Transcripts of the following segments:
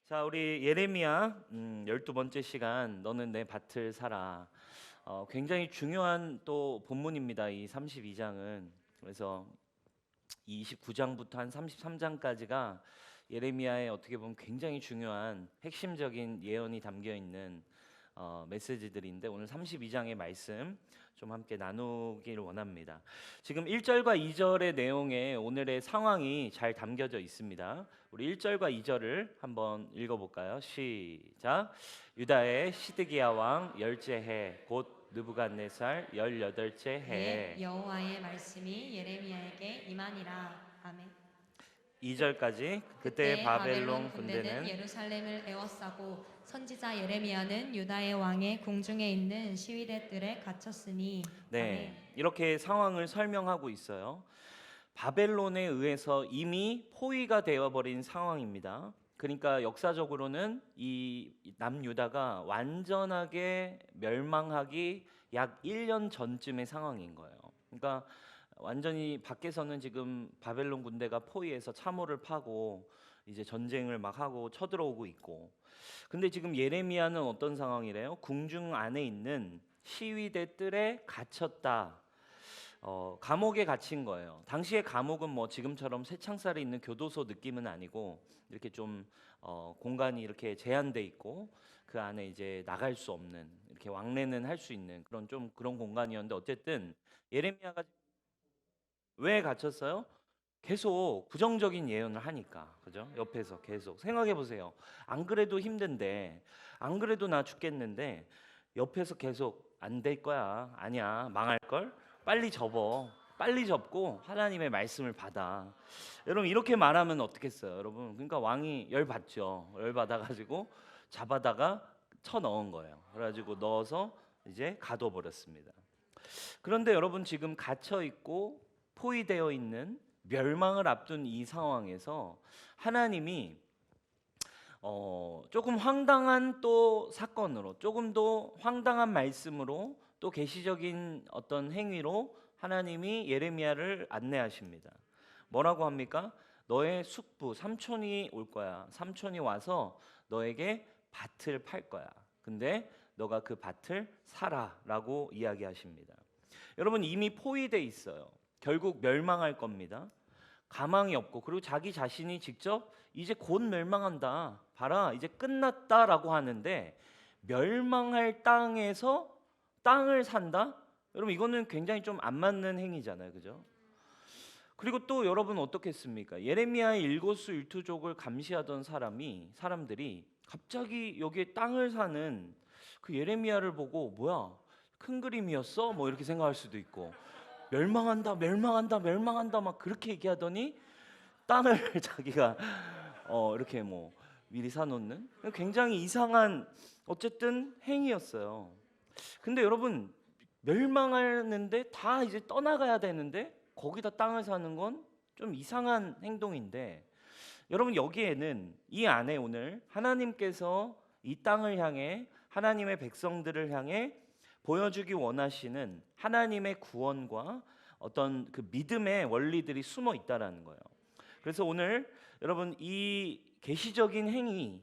자, 우리 예레미야 12번째 시간 너는 내 밭을 사라. 굉장히 중요한 또 본문입니다. 이 32장은. 그래서 이 29장부터 한 33장까지가 예레미야의 어떻게 보면 굉장히 중요한 핵심적인 예언이 담겨 있는 메시지들인데, 오늘 32장의 말씀 좀 함께 나누기를 원합니다. 지금 1절과 2절의 내용에 오늘의 상황이 잘 담겨져 있습니다. 우리 1절과 2절을 한번 읽어볼까요? 시작. 유다의 시드기야 왕 열째 해 곧 느부갓네살 18째 해. 여호와의 말씀이 예레미야에게 임하니라. 아멘. 2절까지. 그때 그때 바벨론 군대는 군대는 예루살렘을 에워싸고 선지자 예레미야는 유다의 왕의 궁중에 있는 시위대 뜰에 갇혔으니. 네, 아멘. 이렇게 상황을 설명하고 있어요. 바벨론에 의해서 이미 포위가 되어버린 상황입니다. 그러니까 역사적으로는 이 남유다가 완전하게 멸망하기 약 1년 전쯤의 상황인 거예요. 그러니까 완전히 밖에서는 지금 바벨론 군대가 포위해서 참호를 파고 이제 전쟁을 막 하고 쳐들어오고 있고, 근데 지금 예레미야는 어떤 상황이래요? 궁중 안에 있는 시위대 뜰에 갇혔다. 감옥에 갇힌 거예요. 당시의 감옥은 뭐 지금처럼 쇠창살이 있는 교도소 느낌은 아니고 이렇게 좀 공간이 이렇게 제한돼 있고 그 안에 이제 나갈 수 없는, 이렇게 왕래는 할 수 있는 그런 좀 그런 공간이었는데, 어쨌든 예레미야가 왜 갇혔어요? 계속 부정적인 예언을 하니까. 그죠? 옆에서 계속 생각해 보세요. 안 그래도 힘든데, 안 그래도 나 죽겠는데 옆에서 계속 안 될 거야, 아니야, 망할 걸, 빨리 접어, 빨리 접고 하나님의 말씀을 받아. 여러분, 이렇게 말하면 어떻겠어요, 여러분? 그러니까 왕이 열 받죠. 열 받아 가지고 잡아다가 쳐 넣은 거예요. 그래가지고 넣어서 이제 가둬 버렸습니다. 그런데 여러분, 지금 갇혀 있고 포위되어 있는, 멸망을 앞둔 이 상황에서 하나님이 조금 황당한 또 사건으로, 조금 더 황당한 말씀으로, 또 계시적인 어떤 행위로 하나님이 예레미야를 안내하십니다. 뭐라고 합니까? 너의 숙부 삼촌이 올 거야. 삼촌이 와서 너에게 밭을 팔 거야. 근데 너가 그 밭을 사라라고 이야기하십니다. 여러분, 이미 포위돼 있어요. 결국 멸망할 겁니다. 가망이 없고, 그리고 자기 자신이 직접 이제 곧 멸망한다, 봐라, 이제 끝났다라고 하는데, 멸망할 땅에서 땅을 산다? 여러분, 이거는 굉장히 좀 안 맞는 행위잖아요, 그죠? 그리고 또 여러분 어떻겠습니까? 예레미야의 일거수일투족을 감시하던 사람들이 갑자기 여기에 땅을 사는 그 예레미야를 보고, 뭐야, 큰 그림이었어? 뭐 이렇게 생각할 수도 있고, 멸망한다, 멸망한다, 멸망한다 막 그렇게 얘기하더니 땅을 자기가 이렇게 뭐 미리 사놓는 굉장히 이상한 어쨌든 행위였어요. 근데 여러분, 멸망하는데 다 이제 떠나가야 되는데 거기다 땅을 사는 건 좀 이상한 행동인데, 여러분, 여기에는 이 안에 오늘 하나님께서 이 땅을 향해, 하나님의 백성들을 향해 보여주기 원하시는 하나님의 구원과 어떤 그 믿음의 원리들이 숨어 있다라는 거예요. 그래서 오늘 여러분, 이 계시적인 행위,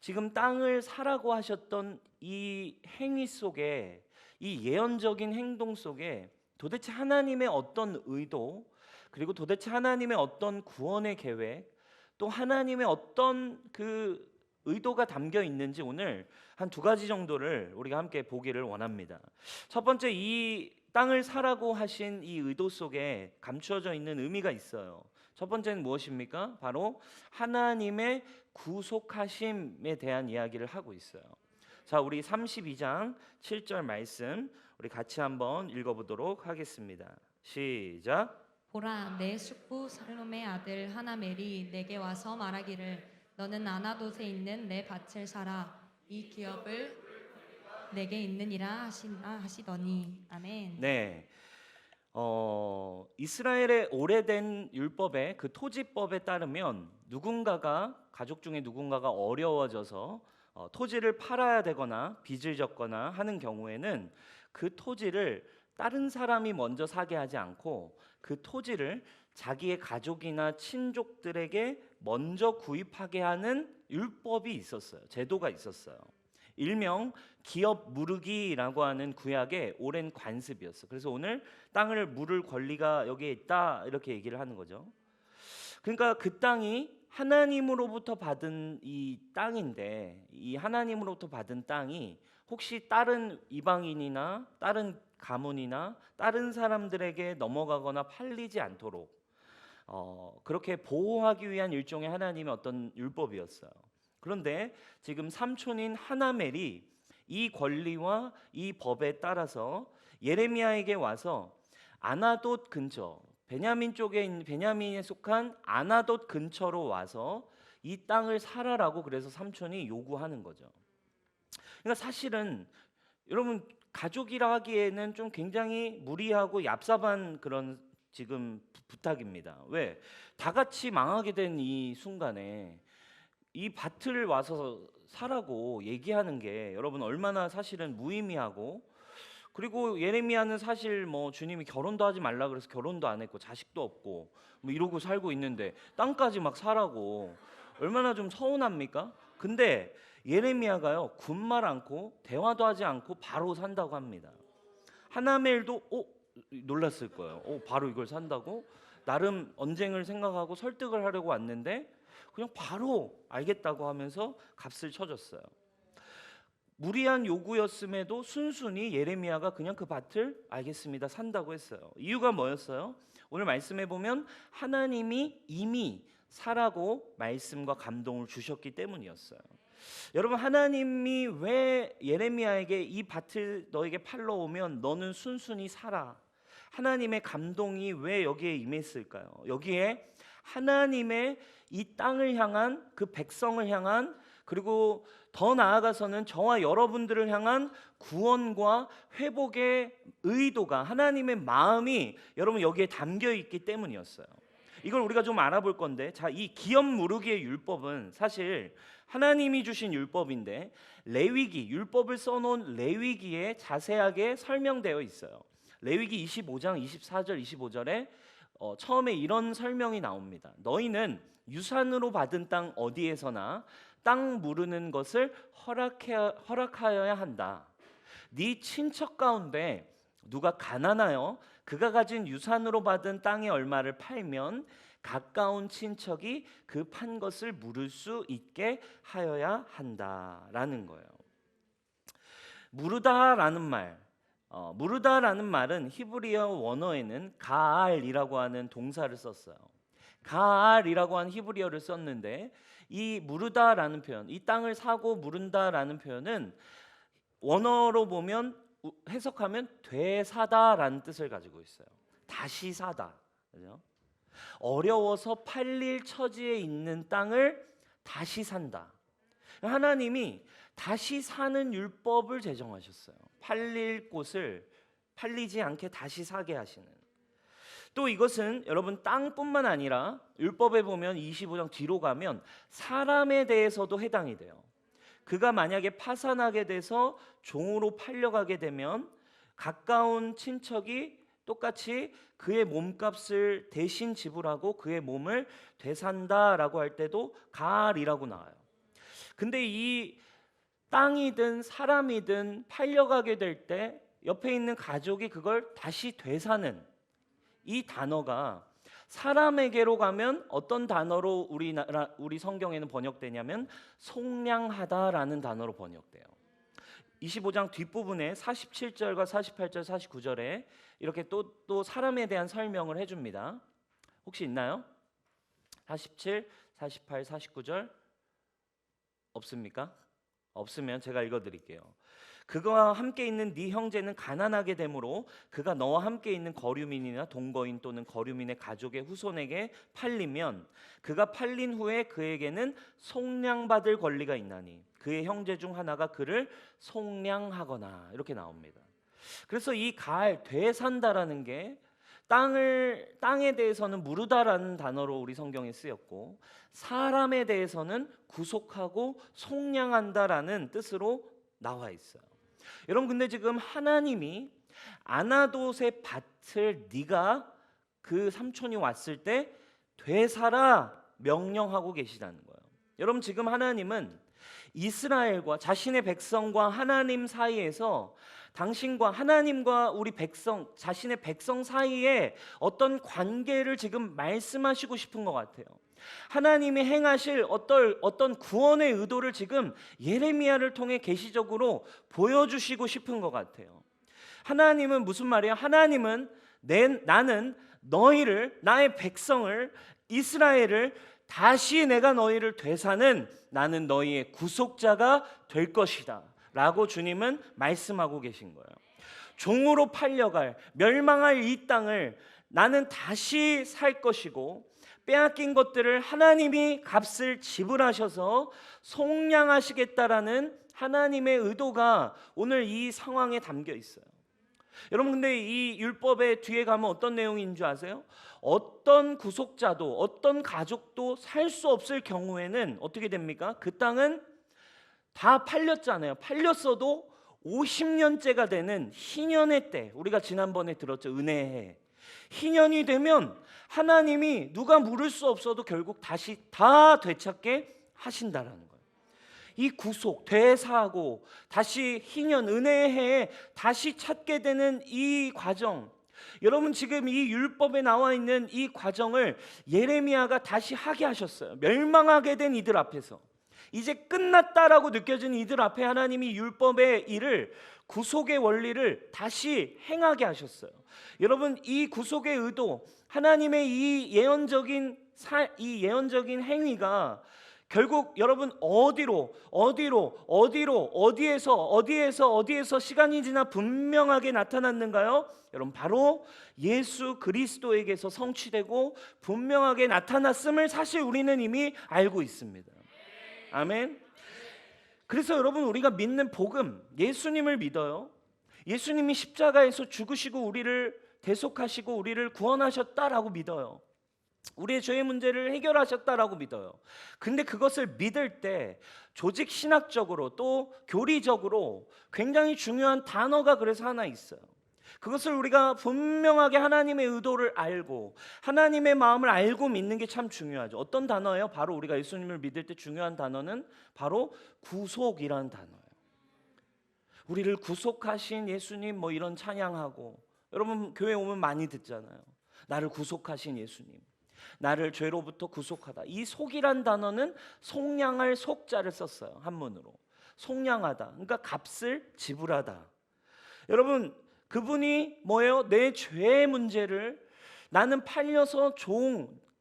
지금 땅을 사라고 하셨던 이 행위 속에, 이 예언적인 행동 속에 도대체 하나님의 어떤 의도, 그리고 도대체 하나님의 어떤 구원의 계획, 또 하나님의 어떤 그 의도가 담겨 있는지 오늘 한 두 가지 정도를 우리가 함께 보기를 원합니다. 첫 번째, 이 땅을 사라고 하신 이 의도 속에 감추어져 있는 의미가 있어요. 첫 번째는 무엇입니까? 바로 하나님의 구속하심에 대한 이야기를 하고 있어요. 자, 우리 32장 7절 말씀 우리 같이 한번 읽어보도록 하겠습니다. 시작. 보라, 내 숙부 살롬의 아들 하나멜이 내게 와서 말하기를 너는 아나돗에 있는 내 밭을 사라. 이 기업을 내게 있느니라 하시더니. 아멘. 네, 이스라엘의 오래된 율법의 그 토지법에 따르면 누군가가, 가족 중에 누군가가 어려워져서 토지를 팔아야 되거나 빚을 졌거나 하는 경우에는 그 토지를 다른 사람이 먼저 사게 하지 않고 그 토지를 자기의 가족이나 친족들에게 먼저 구입하게 하는 율법이 있었어요. 제도가 있었어요. 일명 기업 무르기라고 하는 구약의 오랜 관습이었어요. 그래서 오늘 땅을 물을 권리가 여기에 있다 이렇게 얘기를 하는 거죠. 그러니까 그 땅이 하나님으로부터 받은 이 땅인데, 이 하나님으로부터 받은 땅이 혹시 다른 이방인이나 다른 가문이나 다른 사람들에게 넘어가거나 팔리지 않도록 그렇게 보호하기 위한 일종의 하나님의 어떤 율법이었어요. 그런데 지금 삼촌인 하나멜이 이 권리와 이 법에 따라서 예레미야에게 와서 아나돗 근처, 베냐민 쪽에 있는, 베냐민에 속한 아나돗 근처로 와서 이 땅을 사라라고 그래서 삼촌이 요구하는 거죠. 그러니까 사실은 여러분 가족이라 하기에는 좀 굉장히 무리하고 얍삽한 그런 지금 부탁입니다. 왜? 다 같이 망하게 된 이 순간에 이 밭을 와서 사라고 얘기하는 게 여러분 얼마나 사실은 무의미하고, 그리고 예레미야는 사실 뭐 주님이 결혼도 하지 말라 그래서 결혼도 안 했고 자식도 없고 뭐 이러고 살고 있는데 땅까지 막 사라고 얼마나 좀 서운합니까? 근데 예레미야가요 군말 않고 대화도 하지 않고 바로 산다고 합니다. 하나멜도 놀랐을 거예요. 바로 이걸 산다고? 나름 언쟁을 생각하고 설득을 하려고 왔는데 그냥 바로 알겠다고 하면서 값을 쳐줬어요. 무리한 요구였음에도 순순히 예레미야가 그냥 그 밭을 알겠습니다 산다고 했어요. 이유가 뭐였어요? 오늘 말씀해 보면 하나님이 이미 사라고 말씀과 감동을 주셨기 때문이었어요. 여러분 하나님이 왜 예레미야에게 이 밭을 너에게 팔러 오면 너는 순순히 살아, 하나님의 감동이 왜 여기에 임했을까요? 여기에 하나님의 이 땅을 향한, 그 백성을 향한, 그리고 더 나아가서는 저와 여러분들을 향한 구원과 회복의 의도가, 하나님의 마음이 여러분 여기에 담겨 있기 때문이었어요. 이걸 우리가 좀 알아볼 건데, 자, 이 기업 무르기의 율법은 사실 하나님이 주신 율법인데 레위기, 율법을 써놓은 레위기에 자세하게 설명되어 있어요. 레위기 25장 24절 25절에 처음에 이런 설명이 나옵니다. 너희는 유산으로 받은 땅 어디에서나 땅 무르는 것을 허락하여야 한다. 네 친척 가운데 누가 가난하여 그가 가진 유산으로 받은 땅의 얼마를 팔면 가까운 친척이 그 판 것을 물을 수 있게 하여야 한다라는 거예요. 무르다라는 말, 무르다라는 말은 히브리어 원어에는 가알이라고 하는 동사를 썼어요. 가알이라고 하는 히브리어를 썼는데 이 무르다라는 표현, 이 땅을 사고 무른다라는 표현은 원어로 보면 해석하면 되사다라는 뜻을 가지고 있어요. 다시 사다. 그죠? 어려워서 팔릴 처지에 있는 땅을 다시 산다. 하나님이 다시 사는 율법을 제정하셨어요. 팔릴 곳을 팔리지 않게 다시 사게 하시는. 또 이것은 여러분 땅뿐만 아니라 율법에 보면 25장 뒤로 가면 사람에 대해서도 해당이 돼요. 그가 만약에 파산하게 돼서 종으로 팔려가게 되면 가까운 친척이 똑같이 그의 몸값을 대신 지불하고 그의 몸을 되산다라고 할 때도 가알이라고 나와요. 근데 이 땅이든 사람이든 팔려가게 될 때 옆에 있는 가족이 그걸 다시 되사는 이 단어가 사람에게로 가면 어떤 단어로 우리 성경에는 번역되냐면 속량하다라는 단어로 번역돼요. 25장 뒷부분에 47절과 48절 49절에 이렇게 또 사람에 대한 설명을 해줍니다. 혹시 있나요? 47, 48, 49절 없습니까? 없으면 제가 읽어드릴게요. 그가 함께 있는 네 형제는 가난하게 되므로 그가 너와 함께 있는 거류민이나 동거인 또는 거류민의 가족의 후손에게 팔리면 그가 팔린 후에 그에게는 속량받을 권리가 있나니 그의 형제 중 하나가 그를 속량하거나 이렇게 나옵니다. 그래서 이 가알 되산다라는 게 땅에 대해서는 무르다라는 단어로 우리 성경에 쓰였고 사람에 대해서는 구속하고 속량한다라는 뜻으로 나와 있어요. 여러분 근데 지금 하나님이 아나돗의 밭을 네가 그 삼촌이 왔을 때 되살아 명령하고 계시다는 거예요. 여러분, 지금 하나님은 이스라엘과 자신의 백성과 하나님 사이에서 당신과 하나님과 우리 백성, 자신의 백성 사이에 어떤 관계를 지금 말씀하시고 싶은 것 같아요. 하나님이 행하실 어떤 구원의 의도를 지금 예레미야를 통해 계시적으로 보여주시고 싶은 것 같아요. 하나님은 무슨 말이에요? 하나님은 나는 너희를, 나의 백성을, 이스라엘을 다시 내가 너희를 되사는 나는 너희의 구속자가 될 것이다 라고 주님은 말씀하고 계신 거예요. 종으로 팔려갈, 멸망할 이 땅을 나는 다시 살 것이고, 빼앗긴 것들을 하나님이 값을 지불하셔서 속량하시겠다라는 하나님의 의도가 오늘 이 상황에 담겨 있어요. 여러분, 근데 이 율법의 뒤에 가면 어떤 내용인 줄 아세요? 어떤 구속자도, 어떤 가족도 살 수 없을 경우에는 어떻게 됩니까? 그 땅은 다 팔렸잖아요. 팔렸어도 50년째가 되는 희년의 때, 우리가 지난번에 들었죠, 은혜의 해. 희년이 되면 하나님이 누가 물을 수 없어도 결국 다시 다 되찾게 하신다라는 거예요. 이 구속, 되사하고 다시 희년, 은혜의 해에 다시 찾게 되는 이 과정, 여러분, 지금 이 율법에 나와 있는 이 과정을 예레미야가 다시 하게 하셨어요. 멸망하게 된 이들 앞에서, 이제 끝났다라고 느껴지는 이들 앞에 하나님이 율법의 일을, 구속의 원리를 다시 행하게 하셨어요. 여러분, 이 구속의 의도, 하나님의 이 예언적인 행위가 결국 여러분 어디에서 시간이 지나 분명하게 나타났는가요? 여러분, 바로 예수 그리스도에게서 성취되고 분명하게 나타났음을 사실 우리는 이미 알고 있습니다. 아멘. 그래서 여러분, 우리가 믿는 복음, 예수님을 믿어요. 예수님이 십자가에서 죽으시고 우리를 대속하시고 우리를 구원하셨다라고 믿어요. 우리의 죄의 문제를 해결하셨다라고 믿어요. 근데 그것을 믿을 때 조직 신학적으로 또 교리적으로 굉장히 중요한 단어가 그래서 하나 있어요. 그것을 우리가 분명하게 하나님의 의도를 알고 하나님의 마음을 알고 믿는 게 참 중요하죠. 어떤 단어예요? 바로 우리가 예수님을 믿을 때 중요한 단어는 바로 구속이라는 단어예요. 우리를 구속하신 예수님, 뭐 이런 찬양하고, 여러분 교회 오면 많이 듣잖아요. 나를 구속하신 예수님, 나를 죄로부터 구속하다. 이 속이란 단어는 속량할 속자를 썼어요. 한문으로. 속량하다, 그러니까 값을 지불하다. 여러분, 그분이 뭐예요? 내 죄의 문제를, 나는 팔려서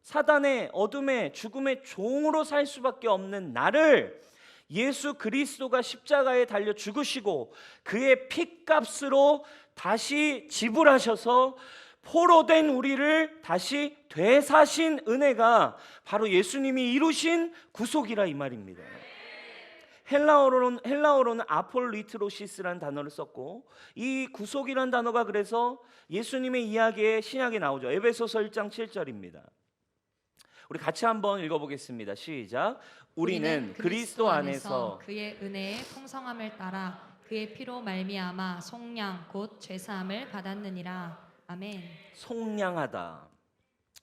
사단의 어둠의 죽음의 종으로 살 수밖에 없는 나를 예수 그리스도가 십자가에 달려 죽으시고 그의 피값으로 다시 지불하셔서 포로된 우리를 다시 되사신 은혜가 바로 예수님이 이루신 구속이라 이 말입니다. 헬라어로는 아폴리트로시스라는 단어를 썼고, 이 구속이라는 단어가 그래서 예수님의 이야기에 신약에 나오죠. 에베소서 1장 7절입니다. 우리 같이 한번 읽어보겠습니다. 시작. 우리는 그리스도 안에서 그의 은혜의 풍성함을 따라 그의 피로 말미암아 속량 곧 죄사함을 받았느니라. 아멘. 속량하다,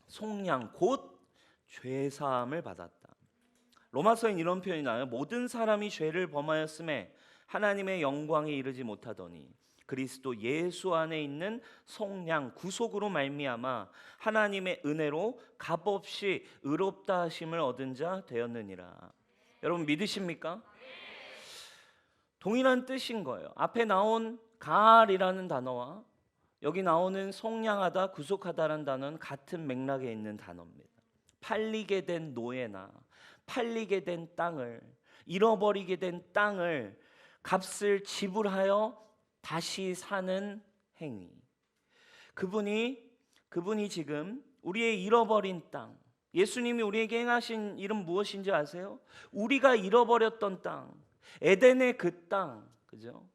속량 곧 죄사함을 받았다. 로마서엔 이런 표현이 나와요. 모든 사람이 죄를 범하였음에 하나님의 영광에 이르지 못하더니 그리스도 예수 안에 있는 속량 구속으로 말미암아 하나님의 은혜로 값없이 의롭다 하심을 얻은 자 되었느니라. 여러분 믿으십니까? 동일한 뜻인 거예요. 앞에 나온 가알이라는 단어와 여기 나오는 속량하다, 구속하다라는 단어는 같은 맥락에 있는 단어입니다. 팔리게 된 노예나 팔리게 된 땅을, 잃어버리게 된 땅을 값을 지불하여 다시 사는 행위. 그분이 지금 우리의 잃어버린 땅, 예수님이 우리에게 행하신 일은 무엇인지 아세요? 우리가 잃어버렸던 땅, 에덴의 그 땅, 그죠?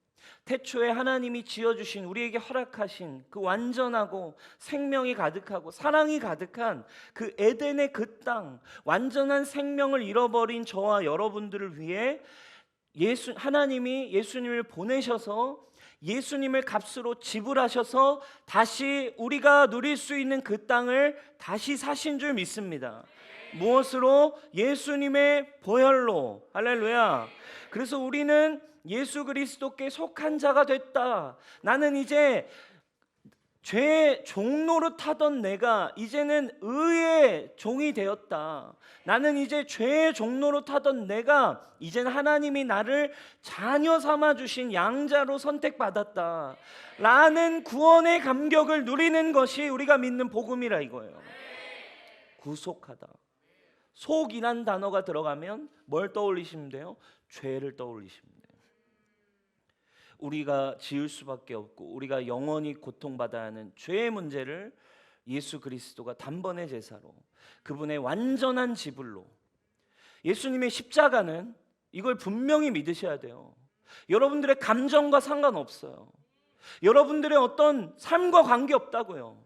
태초에 하나님이 지어주신, 우리에게 허락하신 그 완전하고 생명이 가득하고 사랑이 가득한 그 에덴의 그 땅, 완전한 생명을 잃어버린 저와 여러분들을 위해 하나님이 예수님을 보내셔서 예수님을 값으로 지불하셔서 다시 우리가 누릴 수 있는 그 땅을 다시 사신 줄 믿습니다. 무엇으로? 예수님의 보혈로. 할렐루야. 그래서 우리는 예수 그리스도께 속한 자가 됐다. 나는 이제 죄의 종로로 타던 내가 이제는 의의 종이 되었다. 나는 이제 죄의 종로로 타던 내가 이제는 하나님이 나를 자녀 삼아 주신 양자로 선택받았다 라는 구원의 감격을 누리는 것이 우리가 믿는 복음이라 이거예요. 구속하다. 속이란 단어가 들어가면 뭘 떠올리시면 돼요? 죄를 떠올리시면 돼요. 우리가 지을 수밖에 없고 우리가 영원히 고통받아야 하는 죄의 문제를 예수 그리스도가 단번에 제사로, 그분의 완전한 지불로, 예수님의 십자가는 이걸 분명히 믿으셔야 돼요. 여러분들의 감정과 상관없어요. 여러분들의 어떤 삶과 관계없다고요.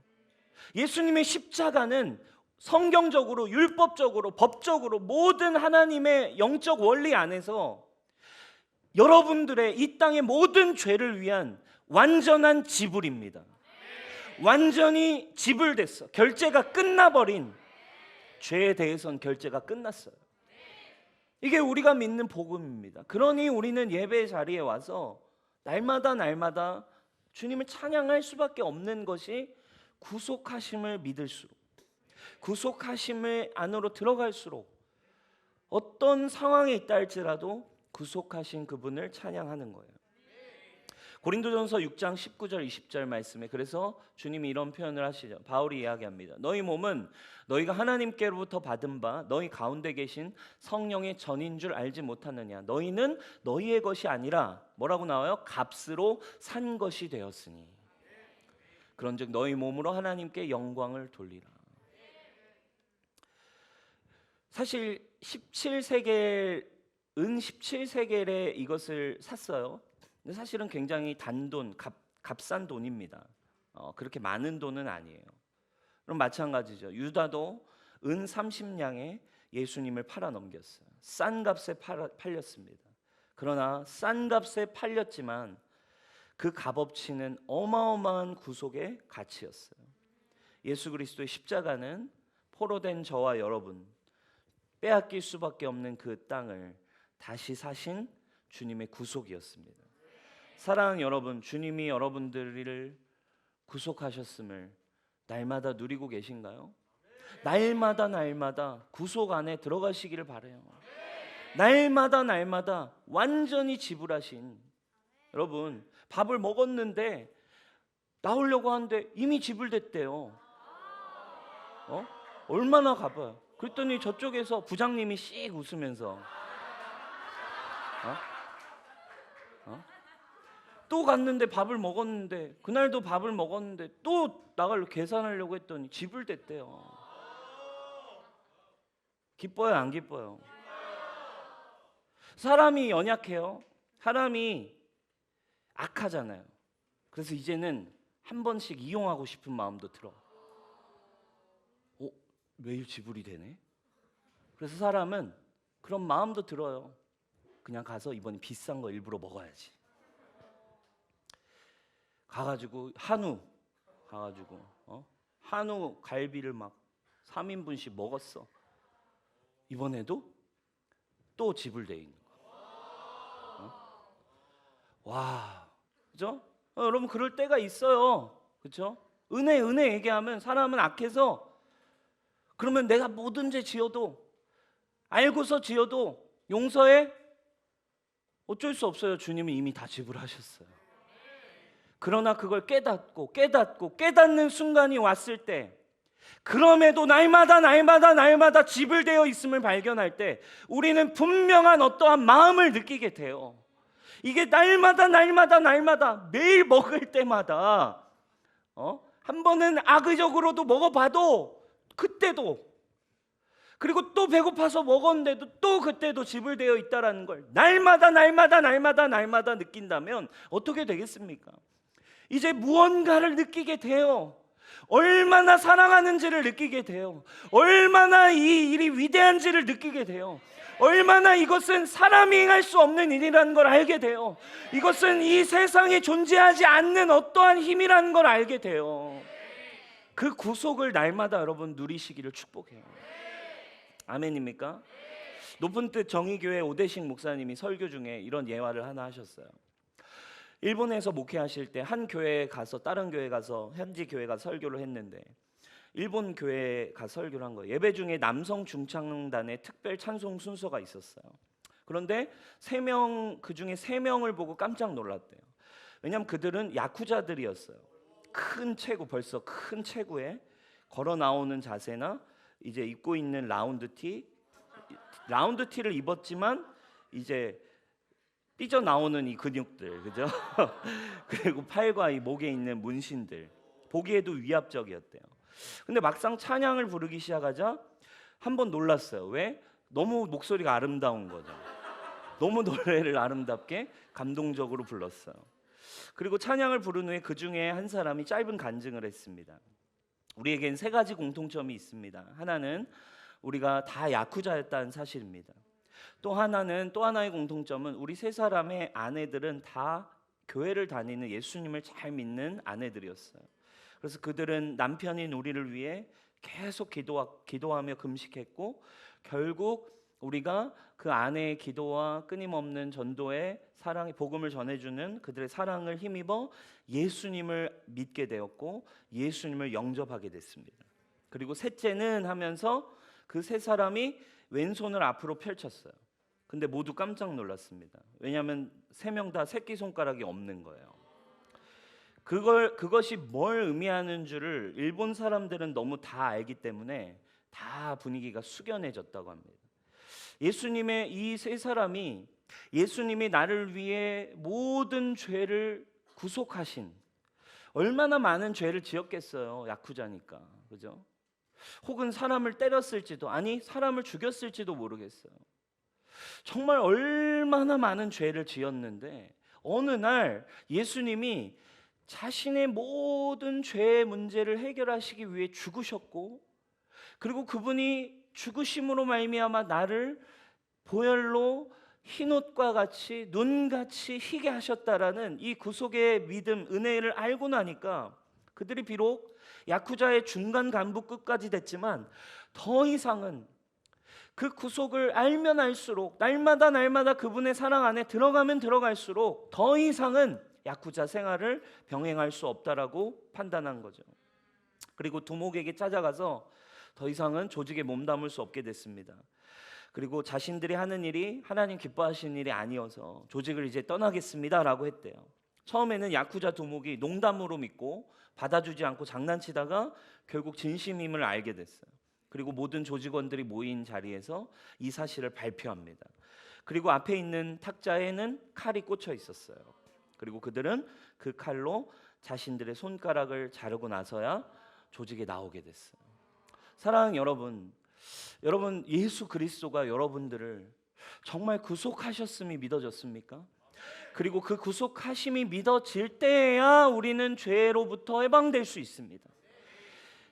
예수님의 십자가는 성경적으로, 율법적으로, 법적으로 모든 하나님의 영적 원리 안에서 여러분들의 이 땅의 모든 죄를 위한 완전한 지불입니다. 완전히 지불됐어. 결제가 끝나버린, 죄에 대해서는 결제가 끝났어요. 이게 우리가 믿는 복음입니다. 그러니 우리는 예배 자리에 와서 날마다 주님을 찬양할 수밖에 없는 것이 구속하심을 믿을수록, 구속하심의 안으로 들어갈수록 어떤 상황에 있다 할지라도 구속하신 그분을 찬양하는 거예요. 고린도전서 6장 19절 20절 말씀에 그래서 주님이 이런 표현을 하시죠. 바울이 이야기합니다. 너희 몸은 너희가 하나님께로부터 받은 바 너희 가운데 계신 성령의 전인 줄 알지 못하느냐. 너희는 너희의 것이 아니라 뭐라고 나와요? 값으로 산 것이 되었으니 그런즉 너희 몸으로 하나님께 영광을 돌리라. 사실 17세겔 은 17세겔에 이것을 샀어요. 근데 사실은 굉장히 단돈, 값싼 돈입니다. 그렇게 많은 돈은 아니에요. 그럼 마찬가지죠. 유다도 은 30냥에 예수님을 팔아 넘겼어요. 싼 값에 팔렸습니다. 그러나 싼 값에 팔렸지만 그 값어치는 어마어마한 구속의 가치였어요. 예수 그리스도의 십자가는 포로된 저와 여러분, 빼앗길 수밖에 없는 그 땅을 다시 사신 주님의 구속이었습니다. 사랑하는 여러분, 주님이 여러분들을 구속하셨음을 날마다 누리고 계신가요? 날마다 구속 안에 들어가시기를 바라요. 날마다 완전히 지불하신, 여러분 밥을 먹었는데 나오려고 하는데 이미 지불됐대요. 얼마나 가봐요. 그랬더니 저쪽에서 부장님이 씩 웃으면서 또 갔는데 밥을 먹었는데, 그날도 밥을 먹었는데 또 나가려고 계산하려고 했더니 지불됐대요. 기뻐요, 안 기뻐요? 사람이 연약해요. 사람이 악하잖아요. 그래서 이제는 한 번씩 이용하고 싶은 마음도 들어. 매일 지불이 되네. 그래서 사람은 그런 마음도 들어요. 그냥 가서 이번에 비싼 거 일부러 먹어야지. 가가지고 한우 갈비를 막 3인분씩 먹었어. 이번에도 또 지불돼 있는 거. 와, 그죠? 여러분 그럴 때가 있어요, 그렇죠? 은혜 얘기하면 사람은 악해서 그러면 내가 뭐든지 지어도, 알고서 지어도 용서해? 어쩔 수 없어요. 주님은 이미 다 지불하셨어요. 그러나 그걸 깨닫는 순간이 왔을 때, 그럼에도 날마다 지불되어 있음을 발견할 때 우리는 분명한 어떠한 마음을 느끼게 돼요. 이게 날마다 매일 먹을 때마다 한 번은 악의적으로도 먹어봐도 그때도, 그리고 또 배고파서 먹었는데도 또 그때도 지불되어 있다라는 걸 날마다 느낀다면 어떻게 되겠습니까? 이제 무언가를 느끼게 돼요. 얼마나 사랑하는지를 느끼게 돼요. 얼마나 이 일이 위대한지를 느끼게 돼요. 얼마나 이것은 사람이 행할 수 없는 일이라는 걸 알게 돼요. 이것은 이 세상에 존재하지 않는 어떠한 힘이라는 걸 알게 돼요. 그 구속을 날마다 여러분 누리시기를 축복해요. 아멘입니까? 높은 뜻 정의교회 오대식 목사님이 설교 중에 이런 예화를 하나 하셨어요. 일본에서 목회하실 때 한 교회에 가서 다른 교회에 가서 현지 교회 가서 설교를 했는데 일본 교회에 가서 설교를 한 거예요. 예배 중에 남성 중창단의 특별 찬송 순서가 있었어요. 그런데 그 중에 3명을 보고 깜짝 놀랐대요. 왜냐하면 그들은 야쿠자들이었어요. 큰 체구, 벌써 큰 체구에 걸어 나오는 자세나 이제 입고 있는 라운드 티를 입었지만 이제 삐져 나오는 이 근육들, 그죠? 그리고 팔과 이 목에 있는 문신들, 보기에도 위압적이었대요. 근데 막상 찬양을 부르기 시작하자 한번 놀랐어요. 왜? 너무 목소리가 아름다운 거죠. 너무 노래를 아름답게 감동적으로 불렀어요. 그리고 찬양을 부른 후에 그 중에 한 사람이 짧은 간증을 했습니다. 우리에겐 3가지 공통점이 있습니다. 하나는 우리가 다 야쿠자였다는 사실입니다. 또 하나의 공통점은 우리 3사람의 아내들은 다 교회를 다니는 예수님을 잘 믿는 아내들이었어요. 그래서 그들은 남편인 우리를 위해 계속 기도하며 금식했고 결국 우리가 그 아내의 기도와 끊임없는 전도의 사랑의 복음을 전해주는 그들의 사랑을 힘입어 예수님을 믿게 되었고 예수님을 영접하게 됐습니다. 그리고 셋째는 하면서 그 3사람이 왼손을 앞으로 펼쳤어요. 근데 모두 깜짝 놀랐습니다. 왜냐하면 3명 다 새끼손가락이 없는 거예요. 그것이 뭘 의미하는 줄을 일본 사람들은 너무 다 알기 때문에 다 분위기가 숙연해졌다고 합니다. 예수님의 이 3사람이 예수님이 나를 위해 모든 죄를 구속하신, 얼마나 많은 죄를 지었겠어요. 야쿠자니까, 그죠? 혹은 사람을 때렸을지도, 아니 사람을 죽였을지도 모르겠어요. 정말 얼마나 많은 죄를 지었는데 어느 날 예수님이 자신의 모든 죄의 문제를 해결하시기 위해 죽으셨고, 그리고 그분이 죽으심으로 말미암아 나를 보혈로 흰옷과 같이 눈같이 희게 하셨다라는 이 구속의 믿음, 은혜를 알고 나니까 그들이 비록 야쿠자의 중간 간부 끝까지 됐지만 더 이상은 그 구속을 알면 알수록 날마다 그분의 사랑 안에 들어가면 들어갈수록 더 이상은 야쿠자 생활을 병행할 수 없다라고 판단한 거죠. 그리고 두목에게 찾아가서 더 이상은 조직에 몸담을 수 없게 됐습니다. 그리고 자신들이 하는 일이 하나님 기뻐하시는 일이 아니어서 조직을 이제 떠나겠습니다라고 했대요. 처음에는 야쿠자 두목이 농담으로 믿고 받아주지 않고 장난치다가 결국 진심임을 알게 됐어요. 그리고 모든 조직원들이 모인 자리에서 이 사실을 발표합니다. 그리고 앞에 있는 탁자에는 칼이 꽂혀 있었어요. 그리고 그들은 그 칼로 자신들의 손가락을 자르고 나서야 조직에 나오게 됐어요. 사랑하는 여러분 예수 그리스도가 여러분들을 정말 구속하셨음이 믿어졌습니까? 그리고 그 구속하심이 믿어질 때에야 우리는 죄로부터 해방될 수 있습니다.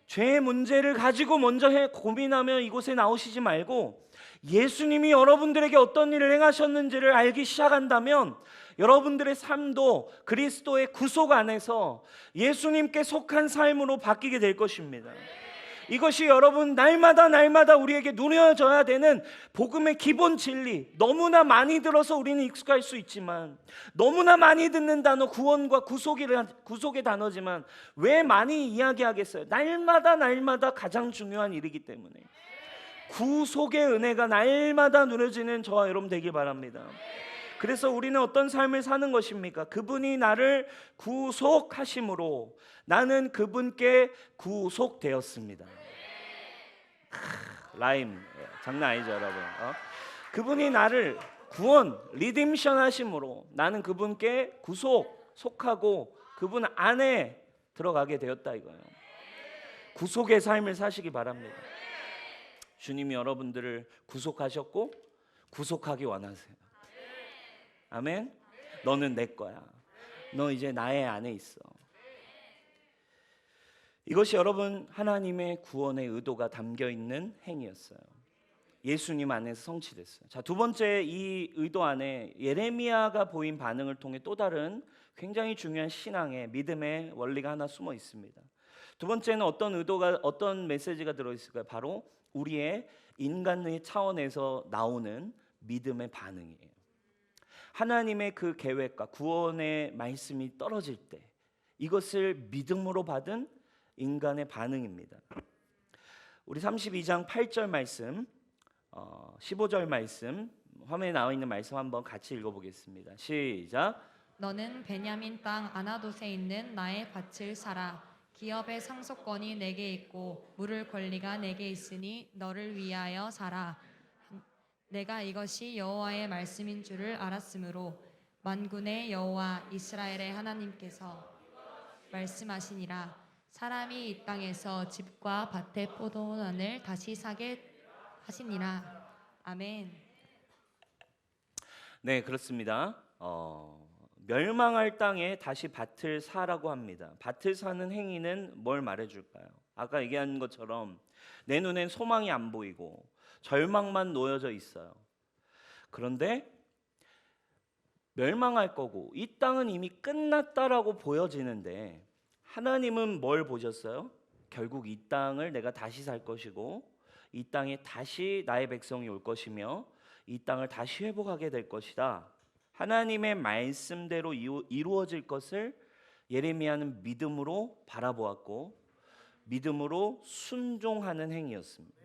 죄의 문제를 가지고 먼저 고민하며 이곳에 나오시지 말고 예수님이 여러분들에게 어떤 일을 행하셨는지를 알기 시작한다면 여러분들의 삶도 그리스도의 구속 안에서 예수님께 속한 삶으로 바뀌게 될 것입니다. 이것이 여러분 날마다 우리에게 누려져야 되는 복음의 기본 진리. 너무나 많이 들어서 우리는 익숙할 수 있지만, 너무나 많이 듣는 단어 구원과 구속의 단어지만 왜 많이 이야기하겠어요? 날마다 가장 중요한 일이기 때문에 구속의 은혜가 날마다 누려지는 저와 여러분 되길 바랍니다. 그래서 우리는 어떤 삶을 사는 것입니까? 그분이 나를 구속하심으로 나는 그분께 구속되었습니다. 라임 장난 아니죠 여러분. 그분이 나를 구원, 리딤션 하심으로 나는 그분께 속하고 그분 안에 들어가게 되었다 이거예요. 구속의 삶을 사시기 바랍니다. 주님이 여러분들을 구속하셨고 구속하기 원하세요. 아멘. 너는 내 거야. 너 이제 나의 안에 있어. 이것이 여러분 하나님의 구원의 의도가 담겨 있는 행위였어요. 예수님 안에서 성취됐어요. 자, 두 번째 이 의도 안에 예레미야가 보인 반응을 통해 또 다른 굉장히 중요한 신앙의 믿음의 원리가 하나 숨어 있습니다. 두 번째는 어떤 메시지가 들어 있을까요? 바로 우리의 인간의 차원에서 나오는 믿음의 반응이에요. 하나님의 그 계획과 구원의 말씀이 떨어질 때 이것을 믿음으로 받은 인간의 반응입니다. 우리 32장 8절 말씀, 15절 말씀, 화면에 나와 있는 말씀 한번 같이 읽어보겠습니다. 시작. 너는 베냐민 땅 아나돗에 있는 나의 밭을 사라. 기업의 상속권이 내게 있고 물을 권리가 내게 있으니 너를 위하여 사라. 내가 이것이 여호와의 말씀인 줄을 알았으므로 만군의 여호와 이스라엘의 하나님께서 말씀하시니라. 사람이 이 땅에서 집과 밭의 포도원을 다시 사게 하시니라. 아멘. 네, 그렇습니다. 멸망할 땅에 다시 밭을 사라고 합니다. 밭을 사는 행위는 뭘 말해줄까요? 아까 얘기한 것처럼 내 눈엔 소망이 안 보이고 절망만 놓여져 있어요. 그런데 멸망할 거고 이 땅은 이미 끝났다라고 보여지는데 하나님은 뭘 보셨어요? 결국 이 땅을 내가 다시 살 것이고 이 땅에 다시 나의 백성이 올 것이며 이 땅을 다시 회복하게 될 것이다. 하나님의 말씀대로 이루어질 것을 예레미야는 믿음으로 바라보았고 믿음으로 순종하는 행위였습니다.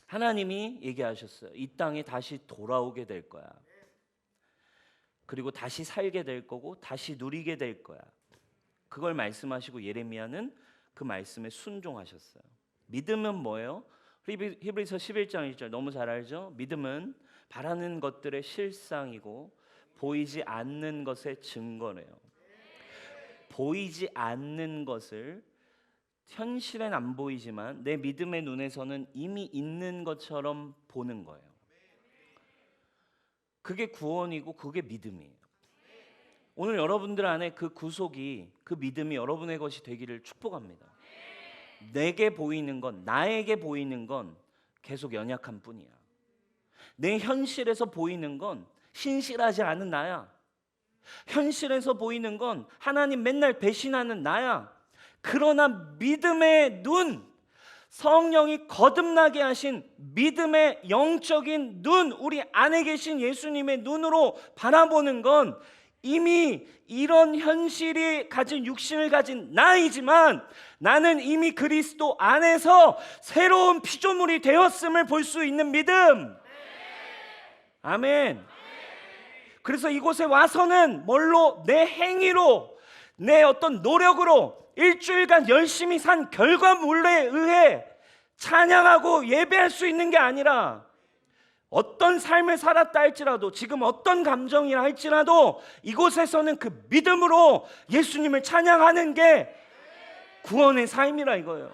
하나님이 얘기하셨어요. 이 땅에 다시 돌아오게 될 거야. 그리고 다시 살게 될 거고 다시 누리게 될 거야. 그걸 말씀하시고 예레미야는 그 말씀에 순종하셨어요. 믿음은 뭐예요? 히브리서 11장 1절 너무 잘 알죠? 믿음은 바라는 것들의 실상이고 보이지 않는 것의 증거래요. 보이지 않는 것을 현실엔 안 보이지만 내 믿음의 눈에서는 이미 있는 것처럼 보는 거예요. 그게 구원이고 그게 믿음이에요. 오늘 여러분들 안에 그 구속이, 그 믿음이 여러분의 것이 되기를 축복합니다. 내게 보이는 건, 나에게 보이는 건 계속 연약한 뿐이야. 내 현실에서 보이는 건 신실하지 않은 나야. 현실에서 보이는 건 하나님 맨날 배신하는 나야. 그러나 믿음의 눈, 성령이 거듭나게 하신 믿음의 영적인 눈, 우리 안에 계신 예수님의 눈으로 바라보는 건 이미 이런 현실이 가진 육신을 가진 나이지만 나는 이미 그리스도 안에서 새로운 피조물이 되었음을 볼 수 있는 믿음. 아멘. 그래서 이곳에 와서는 뭘로? 내 행위로, 내 어떤 노력으로 일주일간 열심히 산 결과물에 의해 찬양하고 예배할 수 있는 게 아니라 어떤 삶을 살았다 할지라도 지금 어떤 감정이라 할지라도 이곳에서는 그 믿음으로 예수님을 찬양하는 게 구원의 삶이라 이거예요.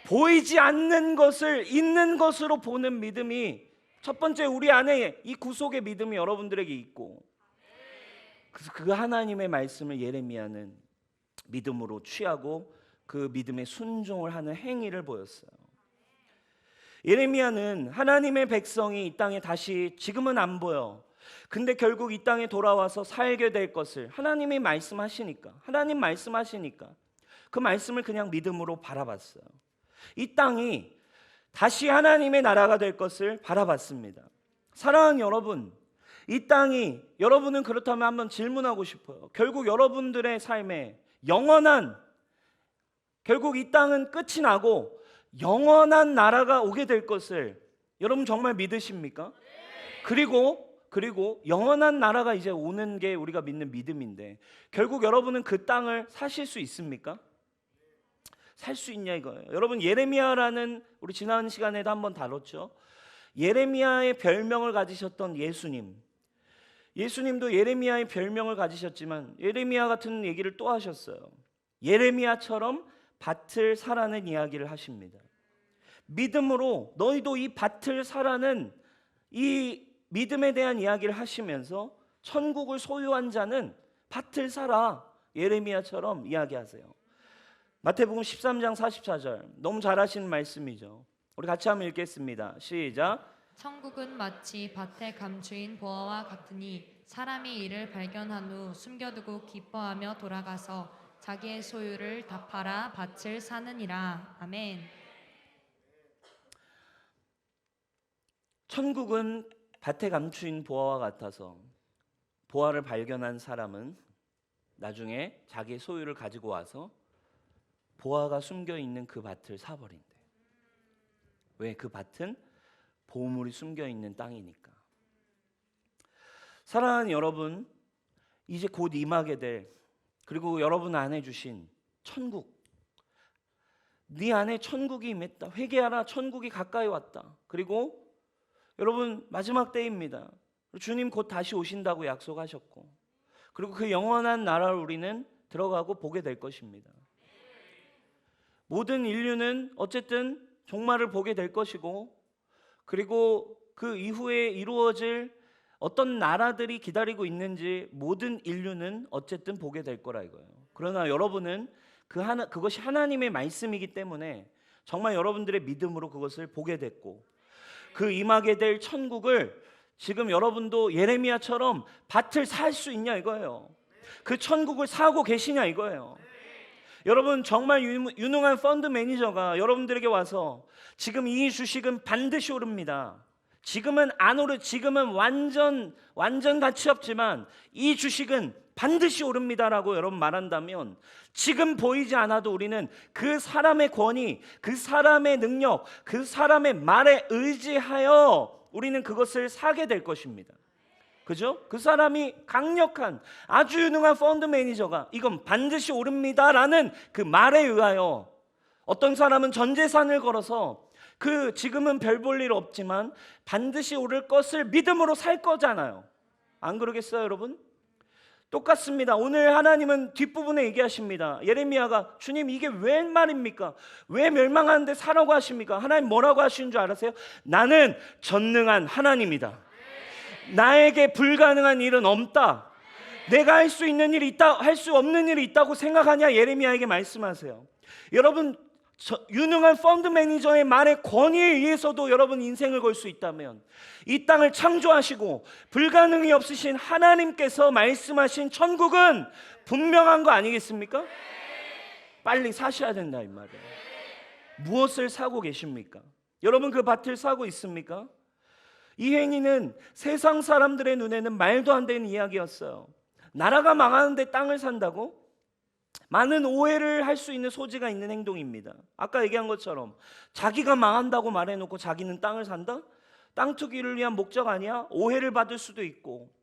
보이지 않는 것을 있는 것으로 보는 믿음이 첫 번째 우리 안에 이 구속의 믿음이 여러분들에게 있고 그래서 그 하나님의 말씀을 예레미야는 믿음으로 취하고 그 믿음에 순종을 하는 행위를 보였어요. 예레미야는 하나님의 백성이 이 땅에 다시 지금은 안 보여. 근데 결국 이 땅에 돌아와서 살게 될 것을 하나님이 말씀하시니까 하나님 말씀하시니까 그 말씀을 그냥 믿음으로 바라봤어요. 이 땅이 다시 하나님의 나라가 될 것을 바라봤습니다. 사랑하는 여러분, 이 땅이 여러분은 그렇다면 한번 질문하고 싶어요. 결국 여러분들의 삶에 영원한 결국 이 땅은 끝이 나고 영원한 나라가 오게 될 것을 여러분 정말 믿으십니까? 그리고 영원한 나라가 이제 오는 게 우리가 믿는 믿음인데 결국 여러분은 그 땅을 사실 수 있습니까? 살 수 있냐 이거예요. 여러분 예레미야라는 우리 지난 시간에도 한번 다뤘죠. 예레미야의 별명을 가지셨던 예수님도 예레미야의 별명을 가지셨지만 예레미야 같은 얘기를 또 하셨어요. 예레미야처럼 밭을 사라는 이야기를 하십니다. 믿음으로 너희도 이 밭을 사라는 이 믿음에 대한 이야기를 하시면서 천국을 소유한 자는 밭을 사라 예레미야처럼 이야기하세요. 마태복음 13장 44절 너무 잘 아시는 말씀이죠. 우리 같이 한번 읽겠습니다. 시작. 천국은 마치 밭에 감추인 보화와 같으니 사람이 이를 발견한 후 숨겨두고 기뻐하며 돌아가서 자기의 소유를 다 팔아 밭을 사느니라. 아멘. 천국은 밭에 감추인 보화와 같아서 보화를 발견한 사람은 나중에 자기의 소유를 가지고 와서 보화가 숨겨 있는 그 밭을 사버린대. 왜? 그 밭은 보물이 숨겨 있는 땅이니까. 사랑하는 여러분, 이제 곧 임하게 될, 그리고 여러분 안에 주신 천국, 네 안에 천국이 임했다. 회개하라, 천국이 가까이 왔다. 그리고 여러분 마지막 때입니다. 주님 곧 다시 오신다고 약속하셨고, 그리고 그 영원한 나라를 우리는 들어가고 보게 될 것입니다. 모든 인류는 어쨌든 종말을 보게 될 것이고, 그리고 그 이후에 이루어질 어떤 나라들이 기다리고 있는지 모든 인류는 어쨌든 보게 될 거라 이거예요. 그러나 여러분은 그것이 하나님의 말씀이기 때문에 정말 여러분들의 믿음으로 그것을 보게 됐고, 그 임하게 될 천국을 지금 여러분도 예레미야처럼 밭을 살 수 있냐 이거예요. 그 천국을 사고 계시냐 이거예요. 여러분 정말 유능한 펀드 매니저가 여러분들에게 와서 지금 이 주식은 반드시 오릅니다. 지금은 안 오르, 지금은 완전 가치 없지만 이 주식은 반드시 오릅니다라고 여러분 말한다면, 지금 보이지 않아도 우리는 그 사람의 권위, 그 사람의 능력, 그 사람의 말에 의지하여 우리는 그것을 사게 될 것입니다. 그죠? 그 사람이 강력한 아주 유능한 펀드 매니저가 이건 반드시 오릅니다라는 그 말에 의하여 어떤 사람은 전 재산을 걸어서 그 지금은 별 볼 일 없지만 반드시 오를 것을 믿음으로 살 거잖아요. 안 그러겠어요, 여러분? 똑같습니다. 오늘 하나님은 뒷부분에 얘기하십니다. 예레미야가 주님 이게 웬 말입니까? 왜 멸망하는데 사라고 하십니까? 하나님 뭐라고 하시는 줄 아세요? 나는 전능한 하나님이다. 나에게 불가능한 일은 없다. 내가 할 수 있는 일이 있다, 할 수 없는 일이 있다고 생각하냐? 예레미야에게 말씀하세요. 여러분 유능한 펀드 매니저의 말의 권위에 의해서도 여러분 인생을 걸 수 있다면, 이 땅을 창조하시고 불가능이 없으신 하나님께서 말씀하신 천국은 분명한 거 아니겠습니까? 빨리 사셔야 된다 이 말이에요. 무엇을 사고 계십니까? 여러분 그 밭을 사고 있습니까? 이 행위는 세상 사람들의 눈에는 말도 안 되는 이야기였어요. 나라가 망하는데 땅을 산다고? 많은 오해를 할 수 있는 소지가 있는 행동입니다. 아까 얘기한 것처럼 자기가 망한다고 말해놓고 자기는 땅을 산다? 땅 투기를 위한 목적 아니야? 오해를 받을 수도 있고,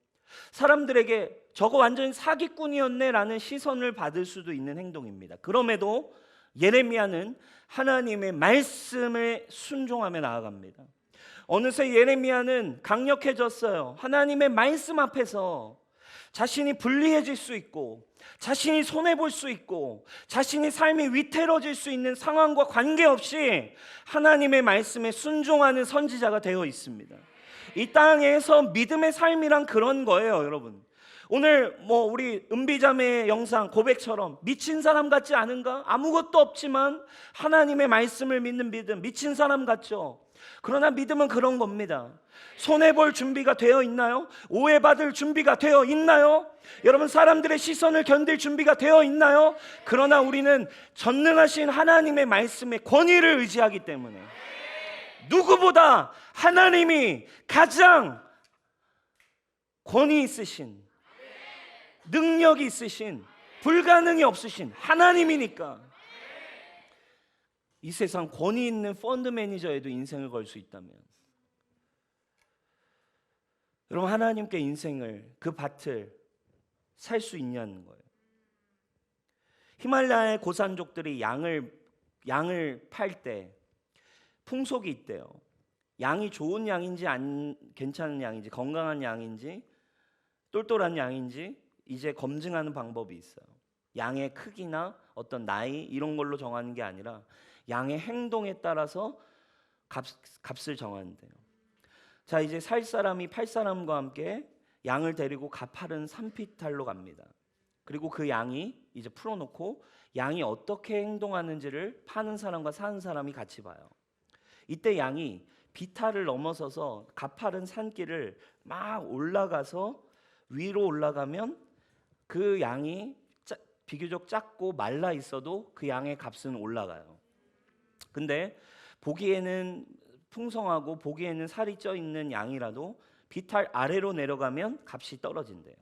사람들에게 저거 완전히 사기꾼이었네 라는 시선을 받을 수도 있는 행동입니다. 그럼에도 예레미야는 하나님의 말씀에 순종하며 나아갑니다. 어느새 예레미야는 강력해졌어요. 하나님의 말씀 앞에서 자신이 불리해질 수 있고, 자신이 손해볼 수 있고, 자신이 삶이 위태로워질 수 있는 상황과 관계없이 하나님의 말씀에 순종하는 선지자가 되어 있습니다. 이 땅에서 믿음의 삶이란 그런 거예요, 여러분. 오늘 우리 은비자매의 영상 고백처럼 미친 사람 같지 않은가? 아무것도 없지만 하나님의 말씀을 믿는 믿음, 미친 사람 같죠? 그러나 믿음은 그런 겁니다. 손해볼 준비가 되어 있나요? 오해받을 준비가 되어 있나요? 여러분 사람들의 시선을 견딜 준비가 되어 있나요? 그러나 우리는 전능하신 하나님의 말씀의 권위를 의지하기 때문에, 누구보다 하나님이 가장 권위 있으신, 능력이 있으신, 불가능이 없으신 하나님이니까 이 세상 권위 있는 펀드 매니저에도 인생을 걸 수 있다면, 여러분 하나님께 인생을, 그 밭을 살 수 있냐는 거예요. 히말라야의 고산족들이 양을 팔 때 풍속이 있대요. 양이 좋은 양인지 괜찮은 양인지, 건강한 양인지 똘똘한 양인지 이제 검증하는 방법이 있어요. 양의 크기나 어떤 나이 이런 걸로 정하는 게 아니라 양의 행동에 따라서 값을 정하는데요. 자, 이제 살 사람이 팔 사람과 함께 양을 데리고 가파른 산비탈로 갑니다. 그리고 그 양이 이제 풀어놓고 양이 어떻게 행동하는지를 파는 사람과 사는 사람이 같이 봐요. 이때 양이 비탈을 넘어서서 가파른 산길을 막 올라가서 위로 올라가면 그 양이 비교적 작고 말라 있어도 그 양의 값은 올라가요. 근데 보기에는 풍성하고 보기에는 살이 쪄 있는 양이라도 비탈 아래로 내려가면 값이 떨어진대요.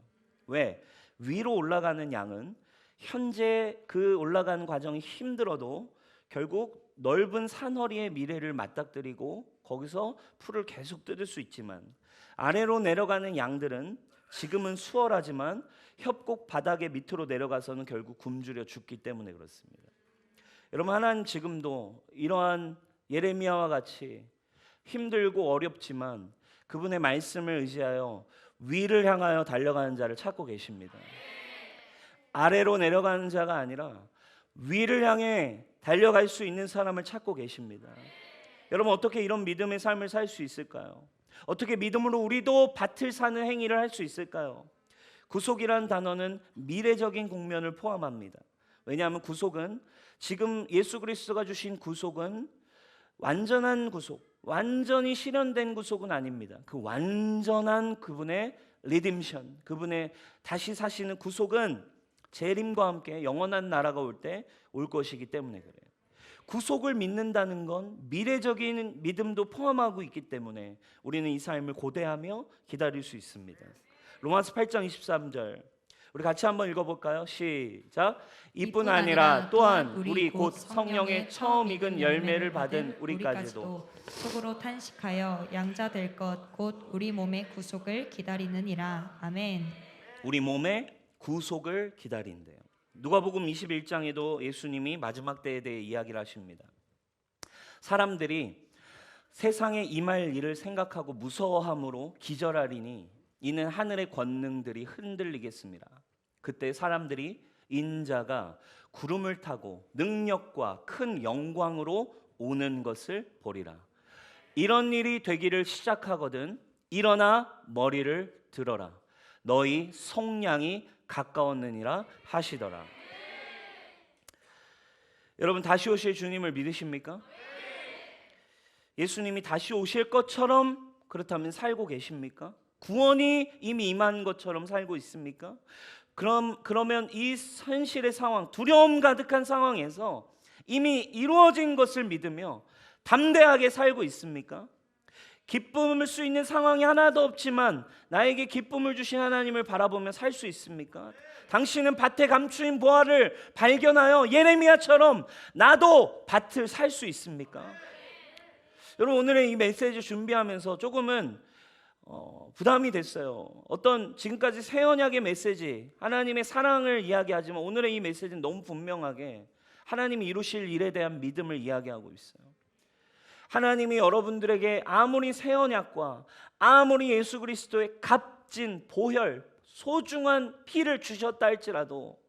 왜? 위로 올라가는 양은 현재 그 올라가는 과정이 힘들어도 결국 넓은 산허리의 미래를 맞닥뜨리고 거기서 풀을 계속 뜯을 수 있지만, 아래로 내려가는 양들은 지금은 수월하지만 협곡 바닥의 밑으로 내려가서는 결국 굶주려 죽기 때문에 그렇습니다. 여러분, 하나님 지금도 이러한 예레미야와 같이 힘들고 어렵지만 그분의 말씀을 의지하여 위를 향하여 달려가는 자를 찾고 계십니다. 아래로 내려가는 자가 아니라 위를 향해 달려갈 수 있는 사람을 찾고 계십니다. 여러분, 어떻게 이런 믿음의 삶을 살 수 있을까요? 어떻게 믿음으로 우리도 밭을 사는 행위를 할 수 있을까요? 구속이라는 단어는 미래적인 국면을 포함합니다. 왜냐하면 구속은, 지금 예수 그리스도가 주신 구속은 완전한 구속, 완전히 실현된 구속은 아닙니다. 그 완전한 그분의 리딤션, 그분의 다시 사시는 구속은 재림과 함께 영원한 나라가 올 때 올 것이기 때문에 그래요. 구속을 믿는다는 건 미래적인 믿음도 포함하고 있기 때문에 우리는 이 삶을 고대하며 기다릴 수 있습니다. 로마서 8장 23절 우리 같이 한번 읽어볼까요? 시작. 이뿐 아니라 또한 우리 곧 성령의 처음 익은 열매를 받은 우리까지도 속으로 탄식하여 양자 될 것 곧 우리 몸의 구속을 기다리느니라. 아멘. 우리 몸의 구속을 기다린대요. 누가복음 21장에도 예수님이 마지막 때에 대해 이야기를 하십니다. 사람들이 세상에 임할 일을 생각하고 무서워함으로 기절하리니 이는 하늘의 권능들이 흔들리겠습니다. 그때 사람들이 인자가 구름을 타고 능력과 큰 영광으로 오는 것을 보리라. 이런 일이 되기를 시작하거든 일어나 머리를 들어라. 너희 속량이 가까웠느니라 하시더라. 여러분, 다시 오실 주님을 믿으십니까? 예수님이 다시 오실 것처럼 그렇다면 살고 계십니까? 구원이 이미 임한 것처럼 살고 있습니까? 그러면 이 현실의 상황, 두려움 가득한 상황에서 이미 이루어진 것을 믿으며 담대하게 살고 있습니까? 기쁨을 수 있는 상황이 하나도 없지만 나에게 기쁨을 주신 하나님을 바라보며 살 수 있습니까? 당신은 밭에 감추인 보화를 발견하여 예레미야처럼 나도 밭을 살 수 있습니까? 여러분, 오늘의 이 메시지 준비하면서 조금은 부담이 됐어요. 어떤 지금까지 새 언약의 메시지, 하나님의 사랑을 이야기하지만 오늘의 이 메시지는 너무 분명하게 하나님이 이루실 일에 대한 믿음을 이야기하고 있어요. 하나님이 여러분들에게 아무리 새 언약과 아무리 예수 그리스도의 값진 보혈, 소중한 피를 주셨다 할지라도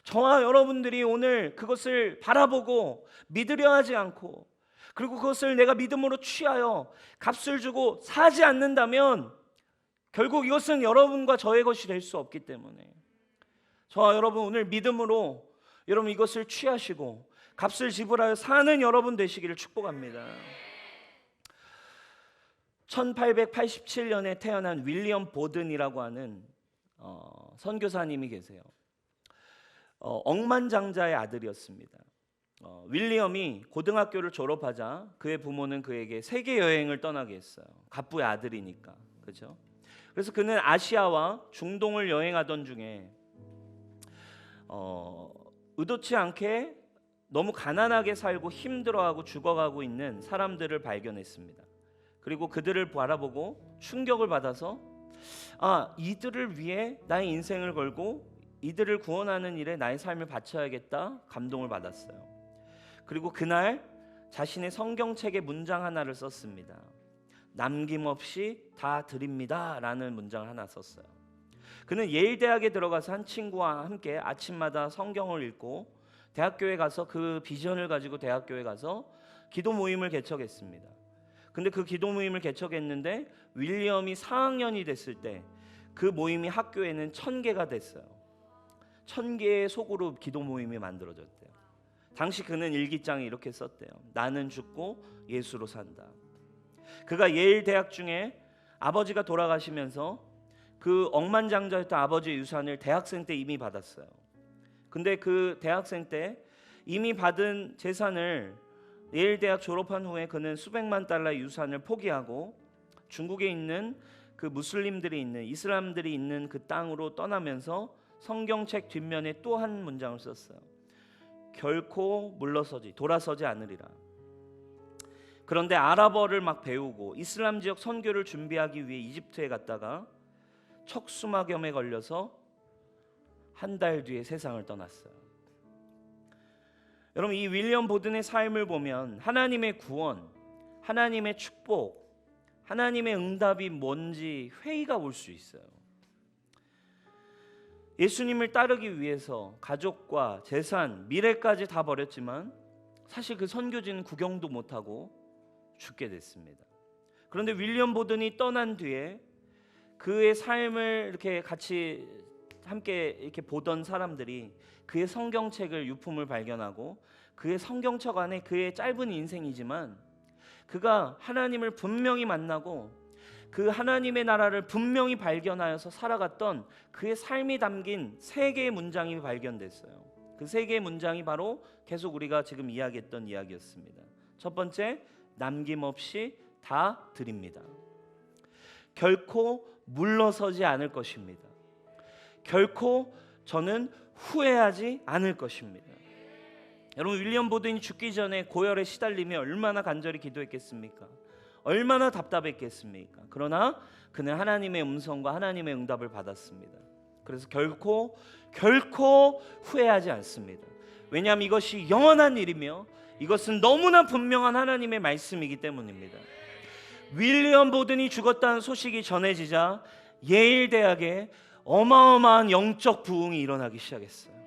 저와 여러분들이 오늘 그것을 바라보고 믿으려 하지 않고 그리고 그것을 내가 믿음으로 취하여 값을 주고 사지 않는다면 결국 이것은 여러분과 저의 것이 될 수 없기 때문에 저와 여러분 오늘 믿음으로 여러분 이것을 취하시고 값을 지불하여 사는 여러분 되시기를 축복합니다. 1887년에 태어난 윌리엄 보든이라고 하는 선교사님이 계세요. 억만장자의 아들이었습니다. 윌리엄이 고등학교를 졸업하자 그의 부모는 그에게 세계 여행을 떠나게 했어요. 갑부의 아들이니까, 그렇죠? 그래서 그는 아시아와 중동을 여행하던 중에 의도치 않게 너무 가난하게 살고 힘들어하고 죽어가고 있는 사람들을 발견했습니다. 그리고 그들을 바라보고 충격을 받아서 이들을 위해 나의 인생을 걸고 이들을 구원하는 일에 나의 삶을 바쳐야겠다 감동을 받았어요. 그리고 그날 자신의 성경책에 문장 하나를 썼습니다. 남김없이 다 드립니다 라는 문장을 하나 썼어요. 그는 예일 대학에 들어가서 한 친구와 함께 아침마다 성경을 읽고 대학교에 가서 그 비전을 가지고 대학교에 가서 기도 모임을 개척했습니다. 근데 그 기도 모임을 개척했는데 윌리엄이 4학년이 됐을 때 그 모임이 학교에는 1000개가 됐어요. 1000개의 소그룹 기도 모임이 만들어졌대요. 당시 그는 일기장에 이렇게 썼대요. 나는 죽고 예수로 산다. 그가 예일 대학 중에 아버지가 돌아가시면서 그 억만장자였던 아버지의 유산을 대학생 때 이미 받았어요. 근데 그 대학생 때 이미 받은 재산을 예일 대학 졸업한 후에 그는 수백만 달러의 유산을 포기하고 중국에 있는 그 무슬림들이 있는 이슬람들이 있는 그 땅으로 떠나면서 성경책 뒷면에 또 한 문장을 썼어요. 결코 돌아서지 않으리라. 그런데 아랍어를 막 배우고 이슬람 지역 선교를 준비하기 위해 이집트에 갔다가 척수막염에 걸려서 한 달 뒤에 세상을 떠났어요. 여러분, 이 윌리엄 보든의 삶을 보면 하나님의 구원, 하나님의 축복, 하나님의 응답이 뭔지 회의가 올 수 있어요. 예수님을 따르기 위해서 가족과 재산, 미래까지 다 버렸지만 사실 그 선교지는 구경도 못하고 죽게 됐습니다. 그런데 윌리엄 보든이 떠난 뒤에 그의 삶을 이렇게 같이 함께 이렇게 보던 사람들이 그의 성경책을 유품을 발견하고 그의 성경책 안에 그의 짧은 인생이지만 그가 하나님을 분명히 만나고 그 하나님의 나라를 분명히 발견하여서 살아갔던 그의 삶이 담긴 세 개의 문장이 발견됐어요. 그 세 개의 문장이 바로 계속 우리가 지금 이야기했던 이야기였습니다. 첫 번째, 남김없이 다 드립니다. 결코 물러서지 않을 것입니다. 결코 저는 후회하지 않을 것입니다. 여러분, 윌리엄 보든이 죽기 전에 고열에 시달리며 얼마나 간절히 기도했겠습니까? 얼마나 답답했겠습니까? 그러나 그는 하나님의 음성과 하나님의 응답을 받았습니다. 그래서 결코 후회하지 않습니다. 왜냐하면 이것이 영원한 일이며 이것은 너무나 분명한 하나님의 말씀이기 때문입니다. 윌리엄 보든이 죽었다는 소식이 전해지자 예일 대학에 어마어마한 영적 부흥이 일어나기 시작했어요.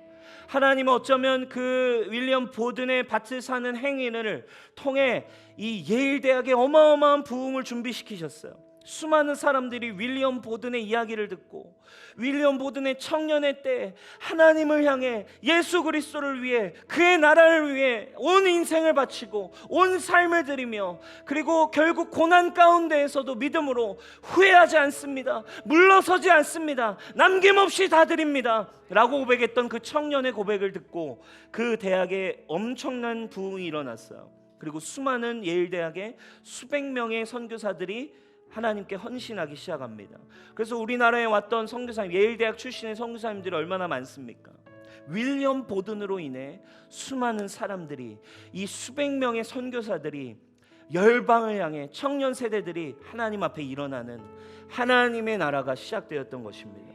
하나님은 어쩌면 그 윌리엄 보든의 밭을 사는 행위를 통해 이 예일 대학에 어마어마한 부흥을 준비시키셨어요. 수많은 사람들이 윌리엄 보든의 이야기를 듣고 윌리엄 보든의 청년의 때 하나님을 향해 예수 그리스도를 위해 그의 나라를 위해 온 인생을 바치고 온 삶을 드리며 그리고 결국 고난 가운데에서도 믿음으로 후회하지 않습니다. 물러서지 않습니다. 남김없이 다 드립니다 라고 고백했던 그 청년의 고백을 듣고 그 대학에 엄청난 부흥이 일어났어요. 그리고 수많은 예일대학의 수백 명의 선교사들이 하나님께 헌신하기 시작합니다. 그래서 우리나라에 왔던 선교사님, 예일대학 출신의 선교사님들이 얼마나 많습니까? 윌리엄 보든으로 인해 수많은 사람들이, 이 수백 명의 선교사들이 열방을 향해 청년 세대들이 하나님 앞에 일어나는 하나님의 나라가 시작되었던 것입니다.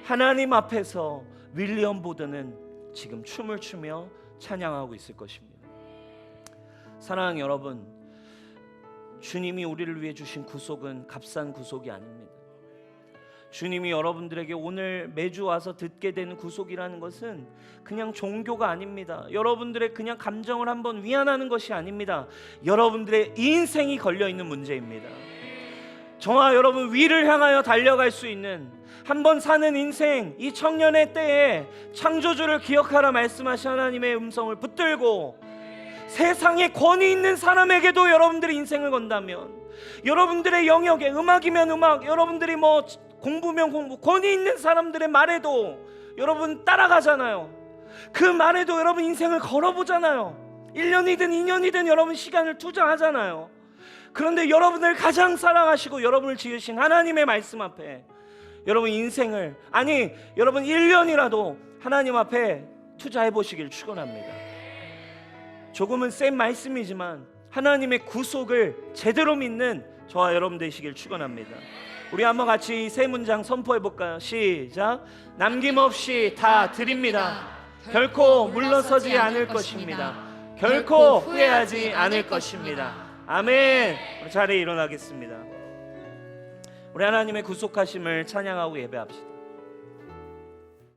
하나님 앞에서 윌리엄 보든은 지금 춤을 추며 찬양하고 있을 것입니다. 사랑하는 여러분, 주님이 우리를 위해 주신 구속은 값싼 구속이 아닙니다. 주님이 여러분들에게 오늘 매주 와서 듣게 되는 구속이라는 것은 그냥 종교가 아닙니다. 여러분들의 그냥 감정을 한번 위안하는 것이 아닙니다. 여러분들의 인생이 걸려있는 문제입니다. 저와 여러분 위를 향하여 달려갈 수 있는 한번 사는 인생, 이 청년의 때에 창조주를 기억하라 말씀하신 하나님의 음성을 붙들고 세상에 권위 있는 사람에게도 여러분들이 인생을 건다면, 여러분들의 영역에 음악이면 음악, 여러분들이 뭐 공부면 공부, 권위 있는 사람들의 말에도 여러분 따라가잖아요. 그 말에도 여러분 인생을 걸어보잖아요. 1년이든 2년이든 여러분 시간을 투자하잖아요. 그런데 여러분을 가장 사랑하시고 여러분을 지으신 하나님의 말씀 앞에 여러분 인생을, 아니 여러분 1년이라도 하나님 앞에 투자해 보시길 축원합니다. 조금은 센 말씀이지만 하나님의 구속을 제대로 믿는 저와 여러분 되시길 축원합니다. 우리 한번 같이 이 세 문장 선포해 볼까요? 시작. 남김없이 다 드립니다. 결코 물러서지 않을 것입니다. 결코 후회하지 않을 것입니다. 아멘. 우리 자리에 일어나겠습니다. 우리 하나님의 구속하심을 찬양하고 예배합시다.